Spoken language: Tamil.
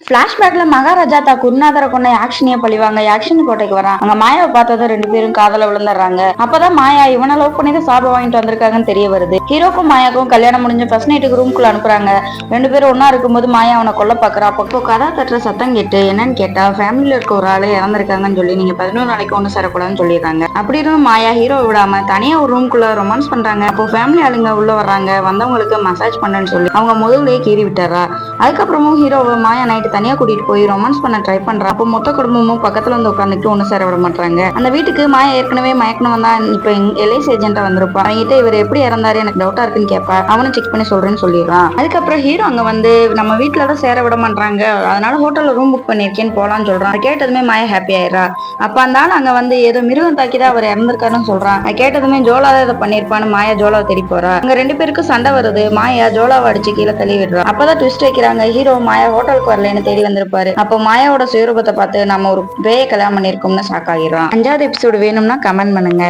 பிளாஷ்பேக்ல மகாராஜா குருநாதர கொண்ட ஆக்ஷனிய பழிவாங்க ஆக்ஷன் கோட்டைக்கு வரான். அங்க மாயாவை பார்த்ததும் ரெண்டு பேரும் காதல விழுந்துடுறாங்க. அப்பதான் மாயா இவனை லவ் பண்ணி தான் சாபம் வாங்கிட்டு வந்திருக்காங்கன்னு தெரிய வருது. ஹீரோக்கும் மாயாக்கும் கல்யாணம் முடிஞ்ச ஃபர்ஸ்ட் நைட்டுக்கு ரூம்குள்ள அனுப்புறாங்க. ரெண்டு பேரும் ஒன்னா இருக்கும்போது மாயா அவனை கொல்ல பாக்குறா. அப்போ கதா தட்டுற சத்தம் கேட்டு என்னன்னு கேட்டா ஃபேமிலியில இருக்க ஒரு ஆளு இறந்திருக்காங்கன்னு சொல்லி நீங்க 11 நாளைக்கு ஒண்ணு சேரக்கூடாதுன்னு சொல்லிடுறாங்க. அப்படி இருந்தும் மாயா ஹீரோ விடாம தனியா ஒரு ரூம்குள்ள ரொமான்ஸ் பண்றாங்க. அப்போ ஃபேமிலி ஆளுங்க உள்ள வர்றாங்க. வந்தவங்களுக்கு மசாஜ் பண்ணன்னு சொல்லி அவங்க முதல்லயே கீறி விட்டுறா. அதுக்கப்புறமும் ஹீரோவை மாயா நைட்டு தனியா கூட்டிட்டு போய் ரொமான்ஸ் பண்ண ட்ரை பண்றா. அப்போ மொத்த குடும்பமும் பக்கத்துல வந்து உட்காந்துட்டு ஒண்ணு சேர விட மாட்டாங்க. அந்த வீட்டுக்கு மாயா ஏற்கனவே மயக்கணும் தான் இப்ப எல்ஐசி ஏஜென்ட்டா வந்திருப்பா. அவங்கிட்ட இவர் எப்படி இறந்தாரு எனக்கு டவுட்டா இருக்குன்னு கேட்பா. அவனும் செக் பண்ணி சொல்றேன்னு சொல்லிடுறான். அதுக்கப்புறம் ஹீரோ அங்க வந்து நம்ம வீட்டுலதான் சேர விட மாட்டாங்க, அதனால ஹோட்டல்ல ரூம் புக் பண்ணிருக்கேன்னு போலான்னு சொல்றான். கேட்டதுமே மாயா ஹாப்பி ஆயிடுறா. அப்ப அந்த ஆள் அங்க வந்து ஏதோ மிருகம் தாக்கிதான் அவர் இறந்திருக்காருன்னு சொல்றான். கேட்டதுமே ஜோலா தான் இதை பண்ணிருப்பான்னு மாயா ஜோலாவை தேடி போறா. அங்க ரெண்டு பேருக்கும் சண்டை வருது. மாயா ஜோலாவை அடிச்சு கீழே தள்ளி விடுறா. அப்பதான் ட்விஸ்ட் வைக்கிறாங்க. ஹீரோ மாயா ஹோட்டலுக்கு வரலன்னு தேடி வந்திருப்பாரு. அப்போ மாயாவோட சுயரூபத்தை பார்த்து நம்ம ஒரு பேய கல்யாணம் பண்ணிருக்கோம்னு ஷாக் ஆகிடுறான். 5வது எபிசோடு வேணும்னா கமெண்ட் பண்ணுங்க.